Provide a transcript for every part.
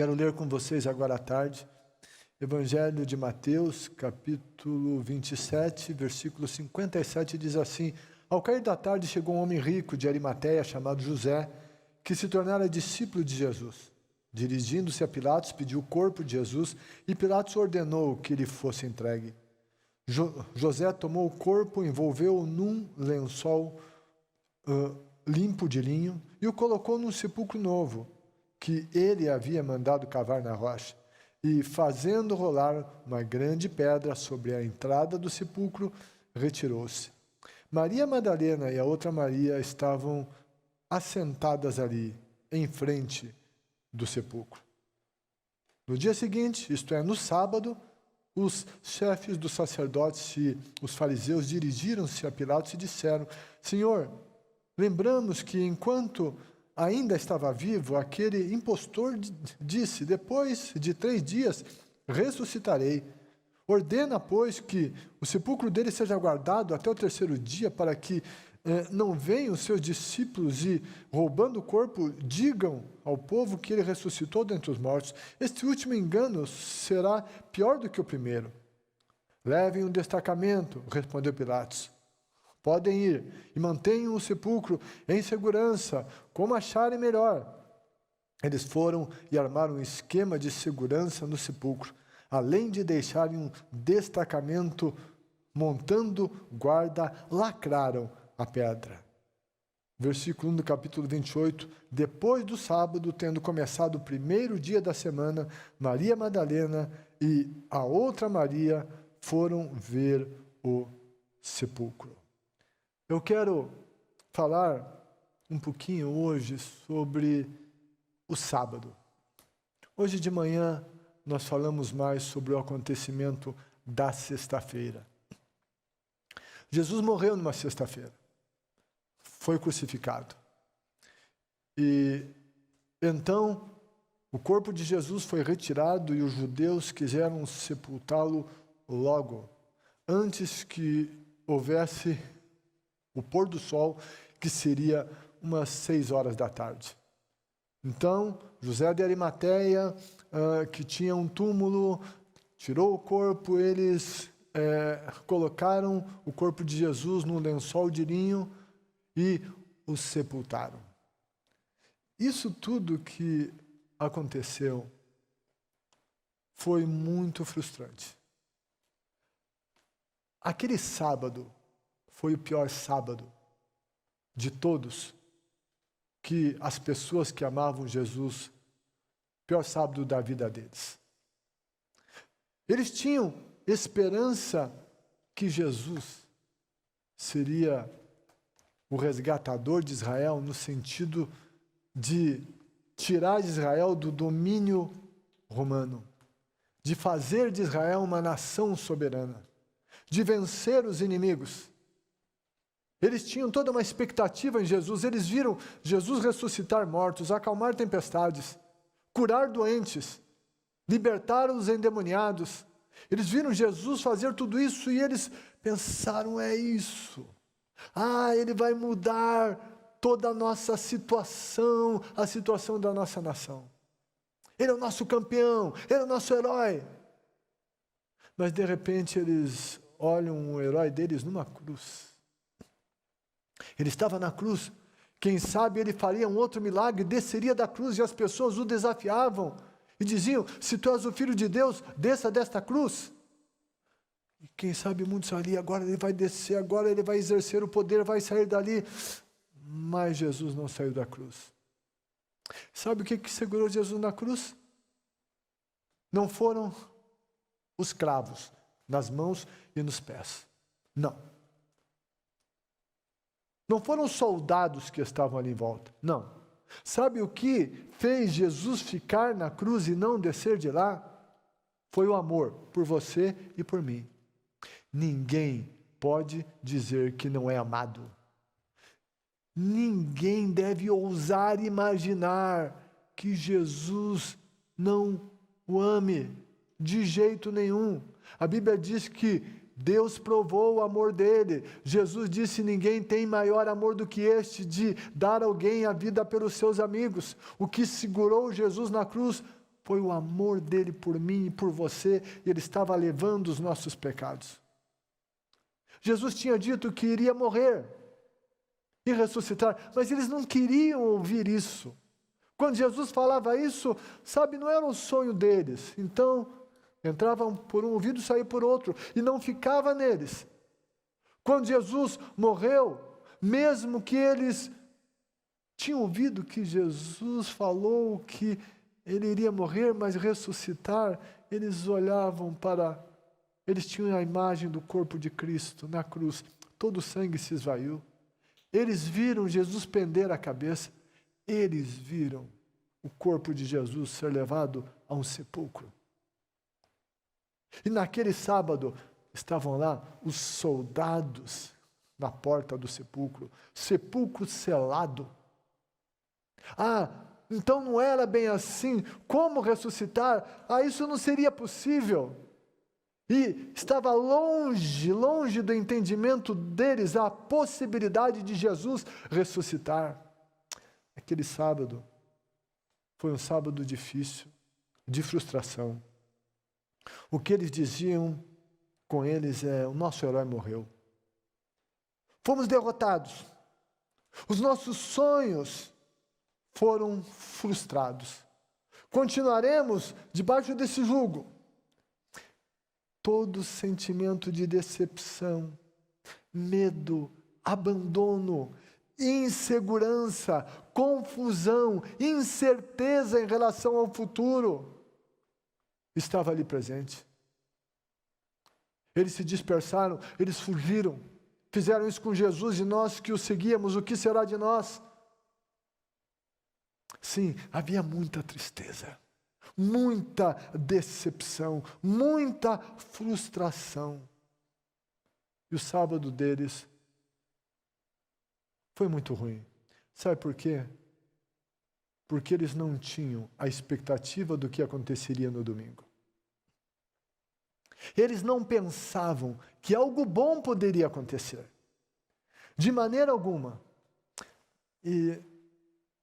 Quero ler com vocês agora à tarde, Evangelho de Mateus, capítulo 27, versículo 57, diz assim: Ao cair da tarde chegou um homem rico de Arimateia, chamado José, que se tornara discípulo de Jesus. Dirigindo-se a Pilatos, pediu o corpo de Jesus, e Pilatos ordenou que lhe fosse entregue. José tomou o corpo, envolveu-o num lençol limpo de linho, e o colocou num sepulcro novo, que ele havia mandado cavar na rocha, e fazendo rolar uma grande pedra sobre a entrada do sepulcro, retirou-se. Maria Madalena e a outra Maria estavam assentadas ali, em frente do sepulcro. No dia seguinte, isto é, no sábado, os chefes dos sacerdotes e os fariseus dirigiram-se a Pilatos e disseram: Senhor, lembramos que enquanto ainda estava vivo, aquele impostor disse: depois de 3 dias ressuscitarei. Ordena, pois, que o sepulcro dele seja guardado até o 3º dia, para que não venham os seus discípulos e, roubando o corpo, digam ao povo que ele ressuscitou dentre os mortos. Este último engano será pior do que o primeiro. Levem um destacamento, respondeu Pilatos. Podem ir e mantenham o sepulcro em segurança, como acharem melhor. Eles foram e armaram um esquema de segurança no sepulcro, além de deixarem um destacamento montando guarda, lacraram a pedra. Versículo 1 do capítulo 28. Depois do sábado, tendo começado o 1º dia da semana, Maria Madalena e a outra Maria foram ver o sepulcro. Eu quero falar um pouquinho hoje sobre o sábado. Hoje de manhã nós falamos mais sobre o acontecimento da sexta-feira. Jesus morreu numa sexta-feira. Foi crucificado. E então o corpo de Jesus foi retirado e os judeus quiseram sepultá-lo logo, antes que houvesse o pôr do sol, que seria umas 6 horas da tarde. Então, José de Arimateia, que tinha um túmulo, tirou o corpo, eles colocaram o corpo de Jesus num lençol de linho e o sepultaram. Isso tudo que aconteceu foi muito frustrante. Aquele sábado foi o pior sábado de todos que as pessoas que amavam Jesus, pior sábado da vida deles. Eles tinham esperança que Jesus seria o resgatador de Israel, no sentido de tirar Israel do domínio romano, de fazer de Israel uma nação soberana, de vencer os inimigos. Eles tinham toda uma expectativa em Jesus. Eles viram Jesus ressuscitar mortos, acalmar tempestades, curar doentes, libertar os endemoniados. Eles viram Jesus fazer tudo isso e eles pensaram: é isso. Ele vai mudar toda a nossa situação, a situação da nossa nação. Ele é o nosso campeão, ele é o nosso herói. Mas de repente eles olham o herói deles numa cruz. Ele estava na cruz. Quem sabe ele faria um outro milagre, desceria da cruz e as pessoas o desafiavam e diziam: se tu és o Filho de Deus, desça desta cruz. E quem sabe muitos ali: agora ele vai descer, agora ele vai exercer o poder, vai sair dali. Mas Jesus não saiu da cruz. Sabe o que segurou Jesus na cruz? Não foram os cravos nas mãos e nos pés. Não. Não foram os soldados que estavam ali em volta. Não. Sabe o que fez Jesus ficar na cruz e não descer de lá? Foi o amor por você e por mim. Ninguém pode dizer que não é amado. Ninguém deve ousar imaginar que Jesus não o ame de jeito nenhum. A Bíblia diz que Deus provou o amor dele. Jesus disse: ninguém tem maior amor do que este, de dar alguém a vida pelos seus amigos. O que segurou Jesus na cruz Foi o amor dele por mim e por você, e ele estava levando os nossos pecados. Jesus tinha dito que iria morrer e ressuscitar, mas eles não queriam ouvir isso. Quando Jesus falava isso, sabe, não era um sonho deles. Então, entravam por um ouvido e saía por outro, e não ficava neles. Quando Jesus morreu, mesmo que eles tinham ouvido que Jesus falou que ele iria morrer, mas ressuscitar, eles olhavam para... Eles tinham a imagem do corpo de Cristo na cruz. Todo o sangue se esvaiu. Eles viram Jesus pender a cabeça. Eles viram o corpo de Jesus ser levado a um sepulcro. E naquele sábado estavam lá os soldados na porta do sepulcro. Sepulcro selado. Ah, então não era bem assim. Como ressuscitar? Ah, isso não seria possível. E estava longe do entendimento deles a possibilidade de Jesus ressuscitar. Aquele sábado foi um sábado difícil, de frustração. O que eles diziam com eles é: o nosso herói morreu. Fomos derrotados. Os nossos sonhos foram frustrados. Continuaremos debaixo desse jugo. Todo sentimento de decepção, medo, abandono, insegurança, confusão, incerteza em relação ao futuro estava ali presente. Eles se dispersaram, eles fugiram, fizeram isso com Jesus e nós que o seguíamos, o que será de nós? Sim, havia muita tristeza, muita decepção, muita frustração. E o sábado deles foi muito ruim. Sabe por quê? Porque eles não tinham a expectativa do que aconteceria no domingo. Eles não pensavam que algo bom poderia acontecer. De maneira alguma. E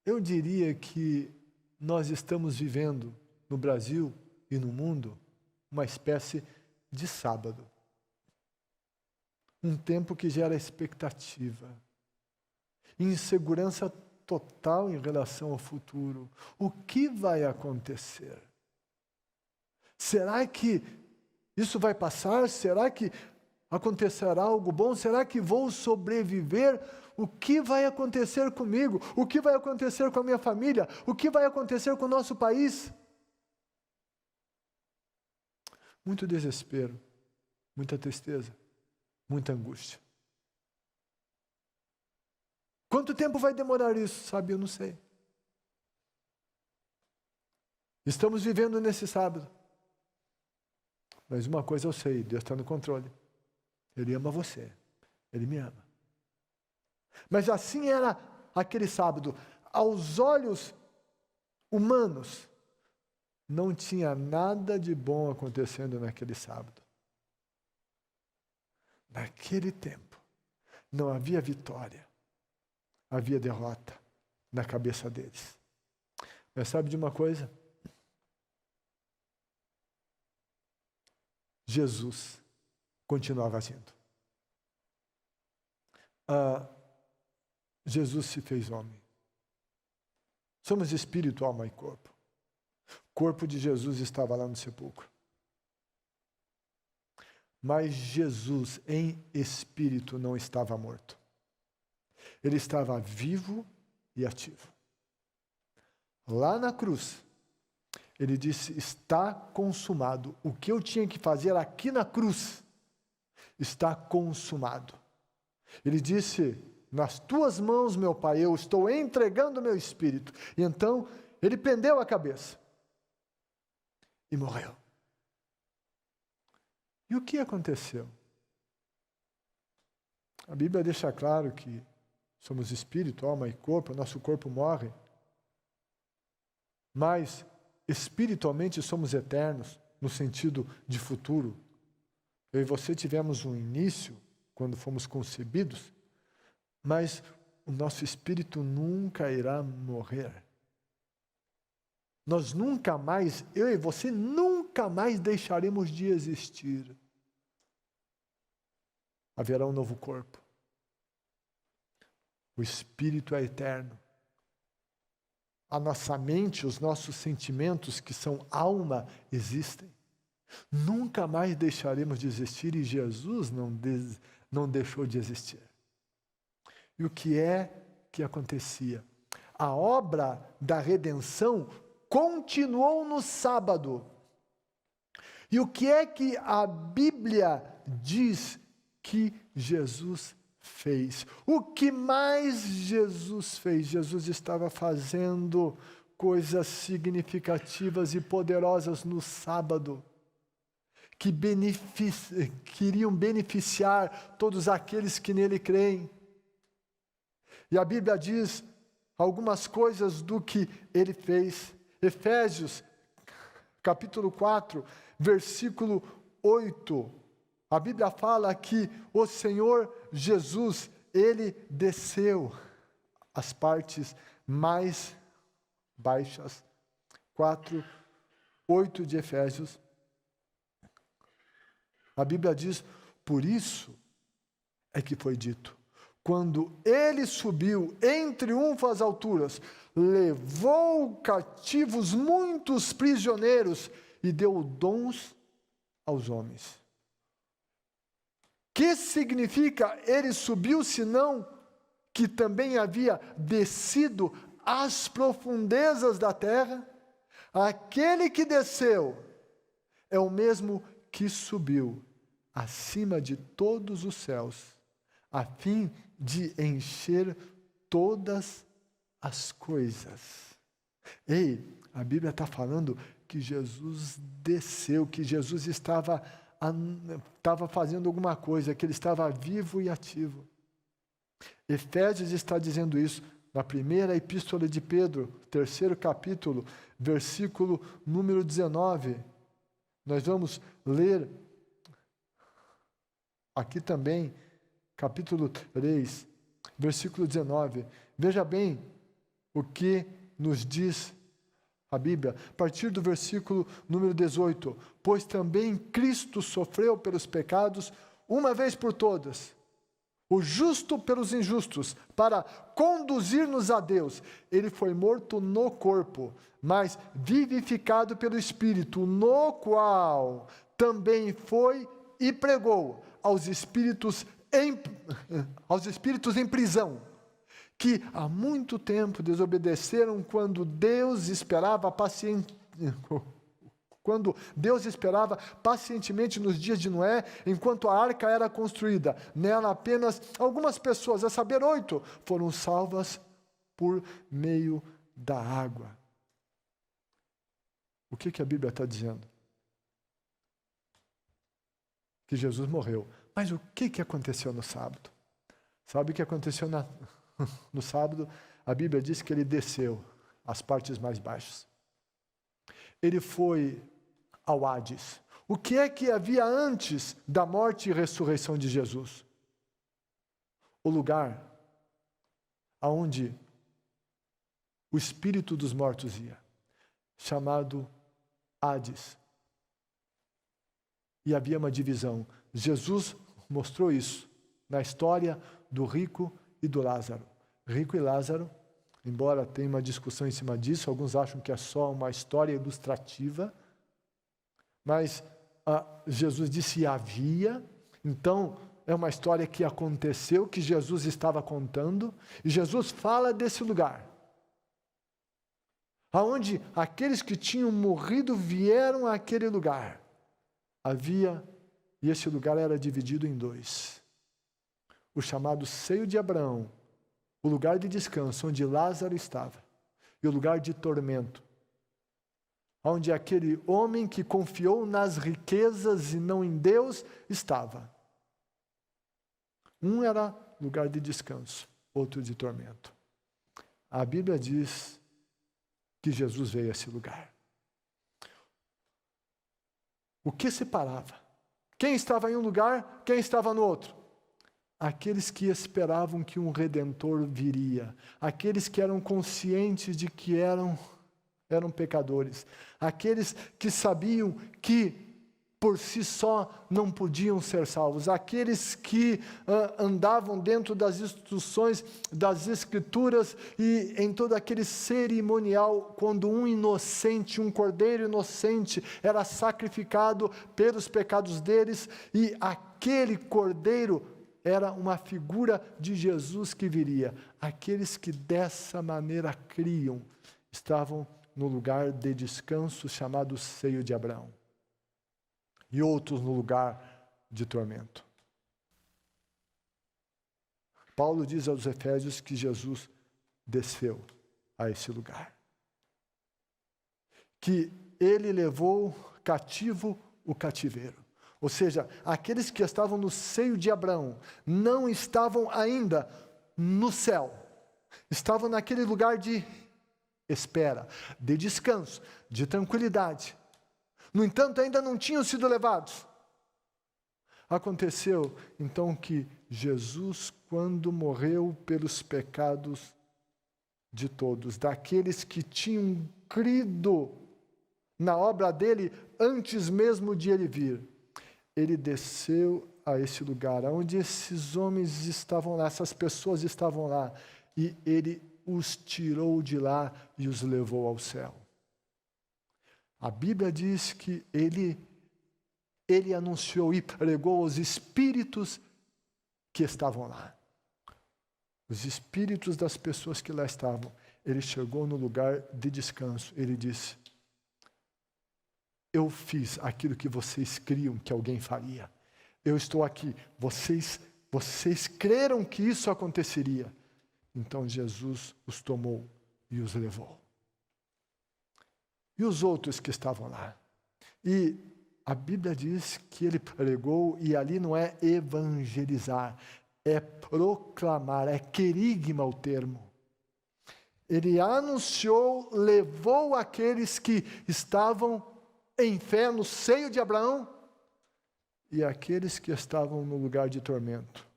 eu diria que nós estamos vivendo no Brasil e no mundo uma espécie de sábado. Um tempo que gera expectativa. Insegurança total em relação ao futuro. O que vai acontecer? Será que isso vai passar? Será que acontecerá algo bom? Será que vou sobreviver? O que vai acontecer comigo? O que vai acontecer com a minha família? O que vai acontecer com o nosso país? Muito desespero, muita tristeza, muita angústia. Quanto tempo vai demorar isso? Sabe, eu não sei. Estamos vivendo nesse sábado. Mas uma coisa eu sei, Deus está no controle. Ele ama você. Ele me ama. Mas assim era aquele sábado. Aos olhos humanos, não tinha nada de bom acontecendo naquele sábado. Naquele tempo, não havia vitória. Havia derrota na cabeça deles. Mas sabe de uma coisa? Jesus continuava agindo. Jesus se fez homem. Somos espírito, alma e corpo. O corpo de Jesus estava lá no sepulcro. Mas Jesus, em espírito, não estava morto. Ele estava vivo e ativo. Lá na cruz, ele disse: está consumado. O que eu tinha que fazer aqui na cruz está consumado. Ele disse: nas tuas mãos, meu Pai, eu estou entregando o meu espírito. E então, ele pendeu a cabeça e morreu. E o que aconteceu? A Bíblia deixa claro que somos espírito, alma e corpo, nosso corpo morre. Mas, espiritualmente, somos eternos, no sentido de futuro. Eu e você tivemos um início, quando fomos concebidos, mas o nosso espírito nunca irá morrer. nós nunca mais, eu e você, nunca mais deixaremos de existir. Haverá um novo corpo. O Espírito é eterno. A nossa mente, os nossos sentimentos, que são alma, existem. Nunca mais deixaremos de existir e Jesus não deixou de existir. E o que é que acontecia? A obra da redenção continuou no sábado. E o que é que a Bíblia diz que Jesus fez? O que mais Jesus fez? Jesus estava fazendo coisas significativas e poderosas no sábado, que queriam beneficiar todos aqueles que nele creem. E a Bíblia diz algumas coisas do que ele fez. Efésios, capítulo 4, versículo 8. A Bíblia fala que o Senhor Jesus, ele desceu às partes mais baixas. 4, 8 de Efésios. A Bíblia diz, por isso é que foi dito, quando ele subiu em triunfo às alturas, levou cativos muitos prisioneiros e deu dons aos homens. Que significa ele subiu, senão que também havia descido às profundezas da terra? Aquele que desceu é o mesmo que subiu acima de todos os céus, a fim de encher todas as coisas. Ei, a Bíblia está falando que Jesus desceu, que Jesus estava fazendo alguma coisa, que ele estava vivo e ativo. Efésios está dizendo isso na primeira epístola de Pedro, 3º capítulo, versículo número 19. Nós vamos ler aqui também, capítulo 3, versículo 19. Veja bem o que nos diz a Bíblia, a partir do versículo número 18. Pois também Cristo sofreu pelos pecados, uma vez por todas, o justo pelos injustos, para conduzir-nos a Deus. Ele foi morto no corpo, mas vivificado pelo Espírito, no qual também foi e pregou aos espíritos em prisão, que há muito tempo desobedeceram quando Deus esperava pacientemente nos dias de Noé, enquanto a arca era construída. Nela apenas algumas pessoas, a saber 8, foram salvas por meio da água. O que a Bíblia está dizendo? Que Jesus morreu. Mas o que aconteceu no sábado? Sabe o que aconteceu no sábado? A Bíblia diz que ele desceu às partes mais baixas. Ele foi ao Hades. O que é que havia antes da morte e ressurreição de Jesus? O lugar aonde o espírito dos mortos ia, chamado Hades. E havia uma divisão. Jesus mostrou isso na história do rico e do Lázaro. Rico e Lázaro, embora tenha uma discussão em cima disso, alguns acham que é só uma história ilustrativa, mas Jesus disse havia, então é uma história que aconteceu, que Jesus estava contando, e Jesus fala desse lugar, aonde aqueles que tinham morrido vieram àquele lugar. E esse lugar era dividido em 2. O chamado seio de Abraão, o lugar de descanso onde Lázaro estava, e o lugar de tormento, onde aquele homem que confiou nas riquezas e não em Deus estava. Um era lugar de descanso, outro de tormento. A Bíblia diz que Jesus veio a esse lugar. O que separava? Quem estava em um lugar, quem estava no outro? Aqueles que esperavam que um Redentor viria. Aqueles que eram conscientes de que eram pecadores. Aqueles que sabiam que por si só não podiam ser salvos. Aqueles que andavam dentro das instruções das Escrituras e em todo aquele cerimonial, quando um inocente, um cordeiro inocente era sacrificado pelos pecados deles, e aquele cordeiro era uma figura de Jesus que viria. Aqueles que dessa maneira criam, estavam no lugar de descanso chamado seio de Abraão. E outros no lugar de tormento. Paulo diz aos Efésios que Jesus desceu a esse lugar. Que ele levou cativo o cativeiro. Ou seja, aqueles que estavam no seio de Abraão não estavam ainda no céu. Estavam naquele lugar de espera, de descanso, de tranquilidade. No entanto, ainda não tinham sido levados. Aconteceu, então, que Jesus, quando morreu pelos pecados de todos, daqueles que tinham crido na obra dele antes mesmo de ele vir, ele desceu a esse lugar, onde esses homens estavam lá, essas pessoas estavam lá, e ele os tirou de lá e os levou ao céu. A Bíblia diz que ele anunciou e pregou aos espíritos que estavam lá. Os espíritos das pessoas que lá estavam. Ele chegou no lugar de descanso. Ele disse: eu fiz aquilo que vocês criam que alguém faria. Eu estou aqui. Vocês creram que isso aconteceria. Então Jesus os tomou e os levou. E os outros que estavam lá? E a Bíblia diz que ele pregou, e ali não é evangelizar, é proclamar, é querigma o termo. Ele anunciou, levou aqueles que estavam em fé no seio de Abraão e aqueles que estavam no lugar de tormento,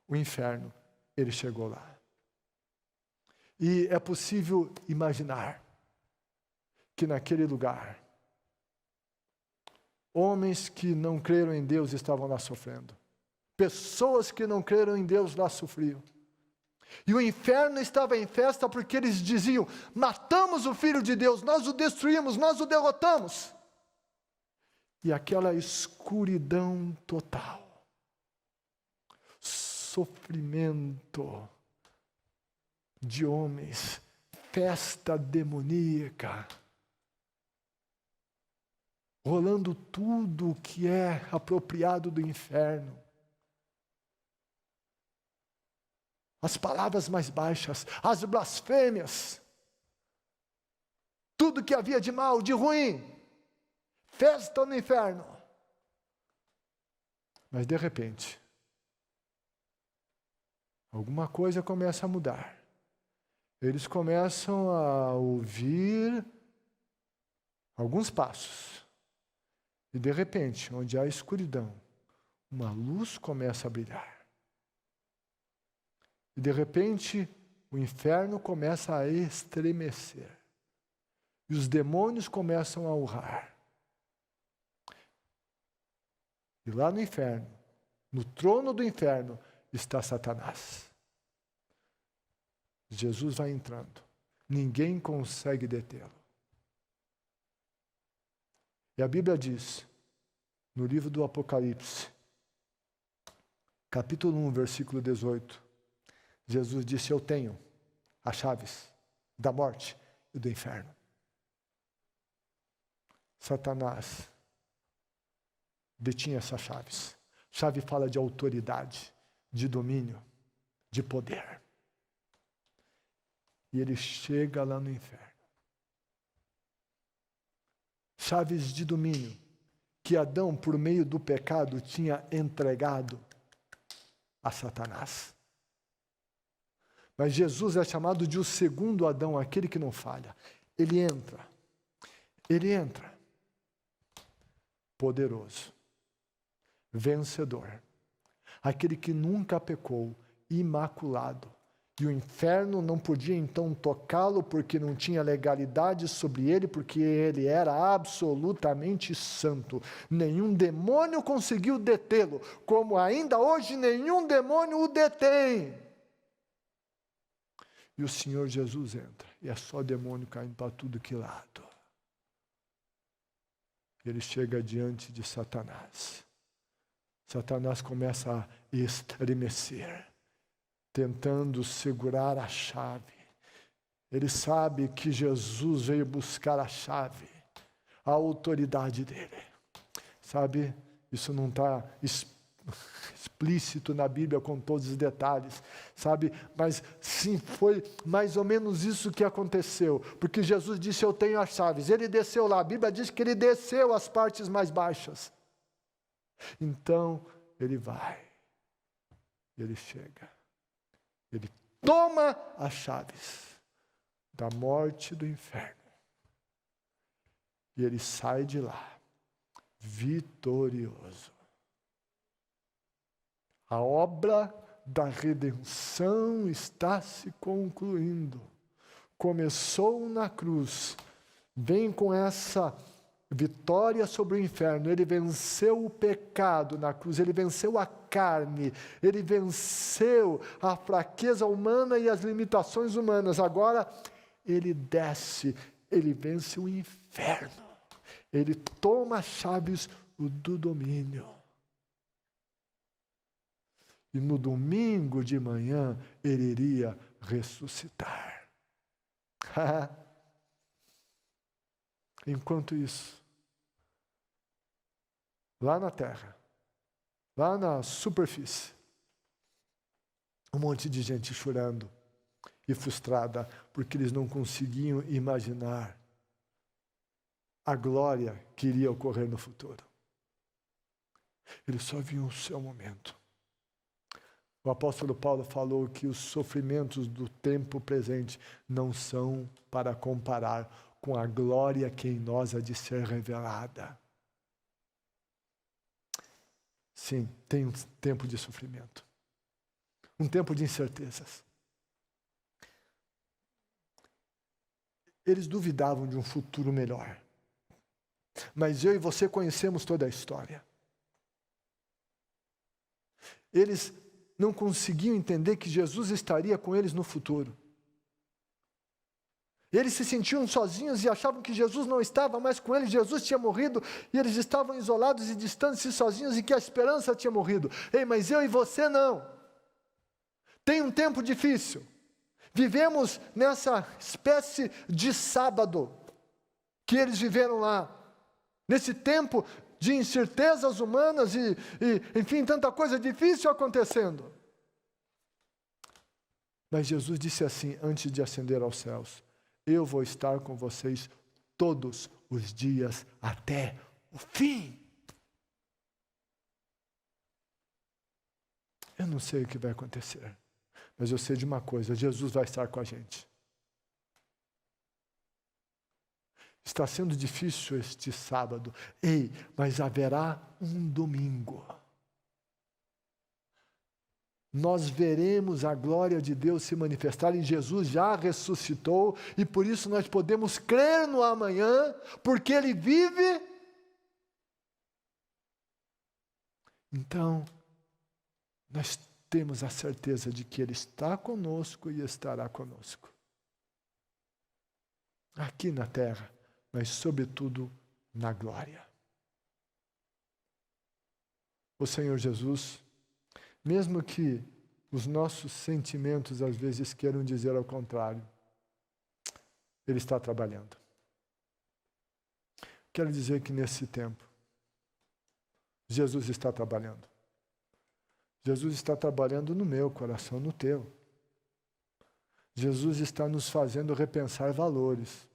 o inferno, ele chegou lá. E é possível imaginar que naquele lugar, homens que não creram em Deus estavam lá sofrendo. Pessoas que não creram em Deus lá sofriam. E o inferno estava em festa porque eles diziam: matamos o Filho de Deus, nós o destruímos, nós o derrotamos. E aquela escuridão total, sofrimento de homens, festa demoníaca, rolando tudo o que é apropriado do inferno. As palavras mais baixas, as blasfêmias, tudo que havia de mal, de ruim, festa no inferno. Mas de repente, alguma coisa começa a mudar. Eles começam a ouvir alguns passos. E de repente, onde há escuridão, uma luz começa a brilhar. E de repente, o inferno começa a estremecer. E os demônios começam a urrar. E lá no inferno, no trono do inferno, está Satanás. Jesus vai entrando. Ninguém consegue detê-lo. E a Bíblia diz, no livro do Apocalipse, capítulo 1, versículo 18, Jesus disse: eu tenho as chaves da morte e do inferno. Satanás detinha essas chaves. Chave fala de autoridade, de domínio, de poder. E ele chega lá no inferno. Chaves de domínio que Adão, por meio do pecado, tinha entregado a Satanás. Mas Jesus é chamado de o segundo Adão, aquele que não falha. Ele entra, poderoso, vencedor, aquele que nunca pecou, imaculado, E o inferno não podia então tocá-lo porque não tinha legalidade sobre ele, porque ele era absolutamente santo. Nenhum demônio conseguiu detê-lo, como ainda hoje nenhum demônio o detém. E o Senhor Jesus entra, e é só demônio caindo para tudo que lado. Ele chega diante de Satanás. Satanás começa a estremecer, tentando segurar a chave. Ele sabe que Jesus veio buscar a chave, a autoridade dele. Sabe, isso não está explícito na Bíblia com todos os detalhes, sabe? Mas sim, foi mais ou menos isso que aconteceu, porque Jesus disse, eu tenho as chaves. Ele desceu lá, a Bíblia diz que ele desceu às partes mais baixas. Então, ele vai, ele chega, ele toma as chaves da morte e do inferno, e ele sai de lá, vitorioso. A obra da redenção está se concluindo. Começou na cruz, vem com essa vitória sobre o inferno. Ele venceu o pecado na cruz, ele venceu a carne, ele venceu a fraqueza humana e as limitações humanas. Agora, ele desce, ele vence o inferno. Ele toma as chaves do domínio. E no domingo de manhã, ele iria ressuscitar. Enquanto isso, lá na terra, lá na superfície, um monte de gente chorando e frustrada, porque eles não conseguiam imaginar a glória que iria ocorrer no futuro. Eles só viam o seu momento. O apóstolo Paulo falou que os sofrimentos do tempo presente não são para comparar com a glória que em nós há de ser revelada. Sim, tem um tempo de sofrimento, um tempo de incertezas. Eles duvidavam de um futuro melhor, mas eu e você conhecemos toda a história. Eles não conseguiam entender que Jesus estaria com eles no futuro. Eles se sentiam sozinhos e achavam que Jesus não estava mais com eles, Jesus tinha morrido, e eles estavam isolados e distantes e sozinhos, e que a esperança tinha morrido. Ei, mas eu e você não. Tem um tempo difícil. Vivemos nessa espécie de sábado que eles viveram lá. Nesse tempo de incertezas humanas e, enfim, tanta coisa difícil acontecendo. Mas Jesus disse assim, antes de ascender aos céus, eu vou estar com vocês todos os dias até o fim. Eu não sei o que vai acontecer, mas eu sei de uma coisa, Jesus vai estar com a gente. Está sendo difícil este sábado. Ei, mas haverá um domingo. Nós veremos a glória de Deus se manifestar em Jesus, já ressuscitou, e por isso nós podemos crer no amanhã, porque Ele vive. Então, nós temos a certeza de que Ele está conosco e estará conosco. Aqui na terra, mas sobretudo na glória. O Senhor Jesus, mesmo que os nossos sentimentos às vezes queiram dizer ao contrário, Ele está trabalhando. Quero dizer que nesse tempo, Jesus está trabalhando. Jesus está trabalhando no meu coração, no teu. Jesus está nos fazendo repensar valores.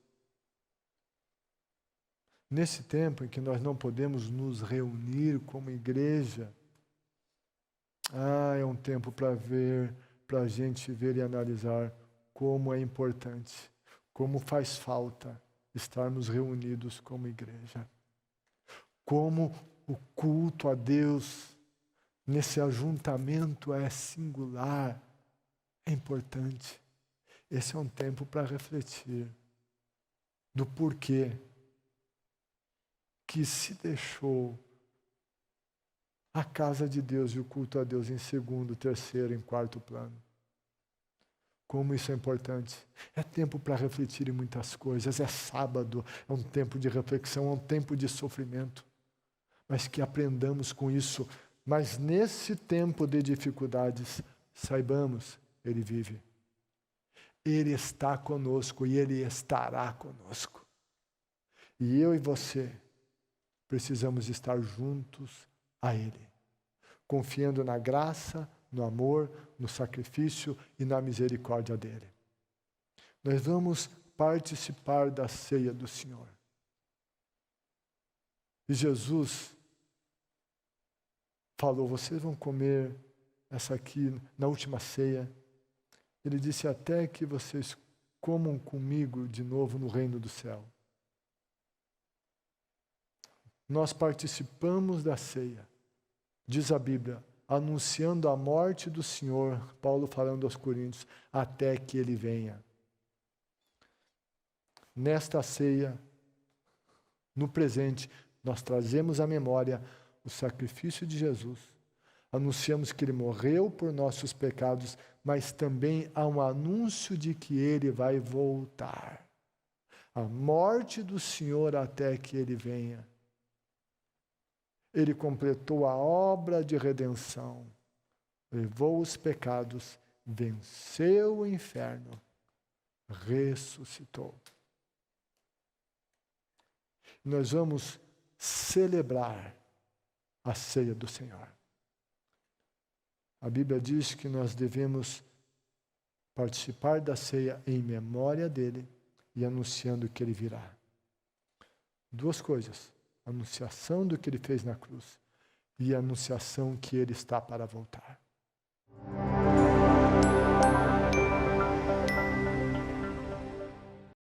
Nesse tempo em que nós não podemos nos reunir como igreja, é um tempo para a gente ver e analisar como é importante, como faz falta estarmos reunidos como igreja. Como o culto a Deus nesse ajuntamento é singular, É importante. Esse é um tempo para refletir do porquê que se deixou a casa de Deus e o culto a Deus em segundo, terceiro, em quarto plano. Como isso é importante. É tempo para refletir em muitas coisas. É sábado, é um tempo de reflexão, é um tempo de sofrimento. Mas que aprendamos com isso. Mas nesse tempo de dificuldades, saibamos, Ele vive. Ele está conosco e Ele estará conosco. E eu e você precisamos estar juntos a Ele, confiando na graça, no amor, no sacrifício e na misericórdia dEle. Nós vamos participar da ceia do Senhor. E Jesus falou, vocês vão comer essa aqui na última ceia. Ele disse, até que vocês comam comigo de novo no reino do céu. Nós participamos da ceia, diz a Bíblia, anunciando a morte do Senhor, Paulo falando aos Coríntios, até que Ele venha. Nesta ceia, no presente, nós trazemos à memória o sacrifício de Jesus. Anunciamos que Ele morreu por nossos pecados, mas também há um anúncio de que Ele vai voltar. A morte do Senhor até que Ele venha. Ele completou a obra de redenção, levou os pecados, venceu o inferno, ressuscitou. Nós vamos celebrar a ceia do Senhor. A Bíblia diz que nós devemos participar da ceia em memória dele e anunciando que ele virá. Duas coisas. A anunciação do que ele fez na cruz e a anunciação que ele está para voltar.